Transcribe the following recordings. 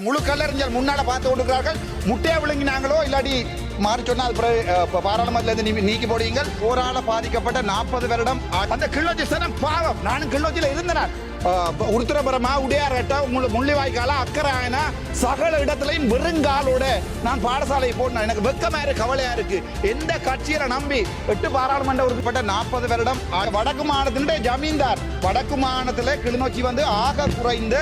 முழு கல்லறிஞர் முன்னால பார்த்து கொண்டிருக்கிறார்கள். முட்டையை விழுங்கினாங்களோ இல்லாடி மாறி சொன்னால் பாராளுமன்றத்திலிருந்து நீக்கி போடுவீங்கள். போரால பாதிக்கப்பட்ட 40 வருடம் அந்த கிள்ளோச்சி சனம் பாவம். நானும் கிள்ளோச்சியில இருந்தேன். உருத்திரபுரமா உடையார்கட்டா முள்ளிவாய்க்கால அக்கராயனா சகல இடத்துலையும் வெறுங்காலோட நான் பாடசாலை போடணும். எனக்கு வெக்கமா இருக்கு, கவலையா இருக்கு. எந்த கட்சியில நம்பி 8 பாராளுமன்ற உறுப்பிட்ட 40 வருடம் வடக்கு மாநிலத்தினுடைய ஜமீன்தார். வடக்கு மாநிலத்தில் கிளிநொச்சி ஆக குறைந்த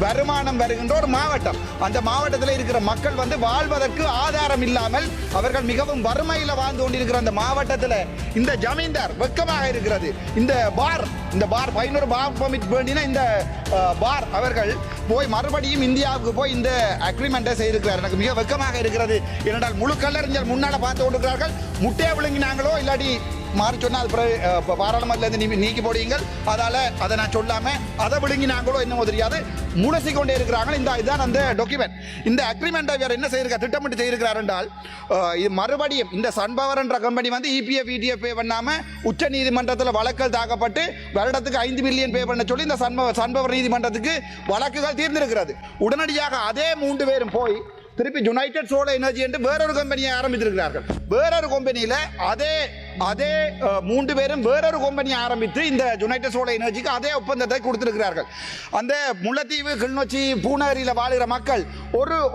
வருமானம் வருகின்ற ஒரு மாவட்டம். அந்த மாவட்டத்தில் இருக்கிற மக்கள் வாழ்வதற்கு ஆதாரம் இல்லாமல் அவர்கள் மிகவும் வறுமையில் வாழ்ந்து கொண்டிருக்கிற அந்த மாவட்டத்தில் இந்த ஜமீன்தார் வெக்கமாக இருக்கிறது. இந்த பார் 500 பார் பர்மிட் வேண்டின இந்த பார் அவர்கள் போய் மறுபடியும் இந்தியாவுக்கு போய் இந்த அக்ரிமெண்டை செய்திருக்கிறார். எனக்கு மிக வெக்கமாக இருக்கிறது. ஏனென்றால் முழு கல்லறிஞர் முன்னால பார்த்து கொண்டிருக்கிறார்கள். முட்டையை விழுங்கினாங்களோ இல்லாடி மாறி சொன்னால் பாராளுமன்றத்திலிருந்து நீக்கி போடுவீங்கள். அதை நான் சொல்லாம அதை விழுங்கினாங்களோ என்னமோ தெரியாது, முடசி கொண்டே இருக்கிறாங்க. இதுதான் அந்த டாக்குமெண்ட். இந்த அக்ரிமெண்டை வேற என்ன செய்யிருக்கார், திட்டமிட்டு செய்திருக்கிறார் என்றால் மறுபடியும் இந்த சன்பவர் என்ற கம்பெனி இபிஎஃப் இடிஎஃப் பே பண்ணாம உச்ச நீதிமன்றத்தில் வழக்குகள் தாக்கப்பட்டு வருடத்துக்கு 5 மில்லியன் பே பண்ண சொல்லி இந்த சன்பவர் நீதிமன்றத்துக்கு வழக்குகள் தீர்ந்திருக்கிறது. உடனடியாக அதே 3 பேரும் போய் திருப்பி யுனைடெட் சோலார் எனர்ஜி என்று வேறொரு கம்பெனியை ஆரம்பித்திருக்கிறார்கள். வேறொரு கம்பெனியில அதே 3 பேரும் வேறொரு கம்பெனியை ஆரம்பித்து இந்த யுனைடெட் சோலார் எனர்ஜிக்கு அதே ஒப்பந்தத்தை கொடுத்திருக்கிறார்கள். அந்த முல்லைத்தீவு, கிளிநொச்சி, பூநகரியில் வாழுகிற மக்கள்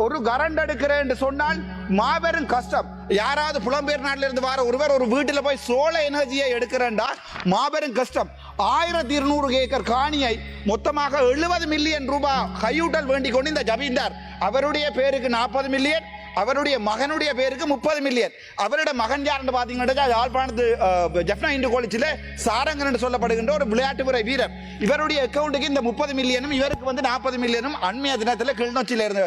ஒரு கரண்ட் எடுக்கிறேன் என்று சொன்னால் மாபெரும் கஷ்டம். யாராவது புலம்பெயர் நாட்டில் இருந்து வர ஒருவர் ஒரு வீட்டில் போய் சோலார் எனர்ஜியை எடுக்கிறேன்டா மாபெரும் கஷ்டம். 1200 ஏக்கர் காணியை மொத்தமாக 70 மில்லியன் ரூபாய் கையூட்டல் வேண்டிக் கொண்டு இந்த ஜமீன்தார் அவருடைய பேருக்கு 40 மில்லியன், அவருடைய மகனுடைய பேருக்கு 30 மில்லியன். அவருடைய மகன் யாருன்னு பார்த்தீங்கன்னா யாழ்ப்பாணத்து ஜெஃப்னா இந்து காலேஜில் சாரங்கன் என்று சொல்லப்படுகின்ற ஒரு விளையாட்டுத்துறை வீரர். இவருடைய அக்கௌண்ட்டுக்கு இந்த 30 மில்லியனும் இவருக்கு 40 மில்லியனும் அண்மைய தினத்தில் கிளிநொச்சியில் இருந்து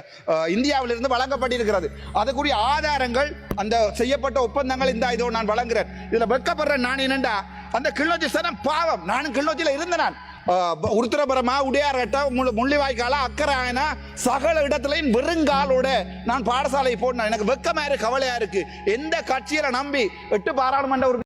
இந்தியாவிலிருந்து வழங்கப்பட்டிருக்கிறது. அதுக்குரிய ஆதாரங்கள், அந்த செய்யப்பட்ட ஒப்பந்தங்கள் இதோ நான் வழங்குறேன். இதில் வெக்கப்படுறேன் நான். என்னண்டா அந்த கிளிநொச்சி சனம் பாவம். நானும் கிளிநொச்சியில் இருந்தேன். உருத்திரபுரமா உடையார்கட்டா முள்ளிவாய்க்கால அக்கராயனா சகல இடத்துலையும் வெறுங்காலோட நான் பாடசாலை போடணும். எனக்கு வெக்கமா இருக்கு, கவலையா இருக்கு. எந்த கட்சியில நம்பி 8 பாராளுமன்ற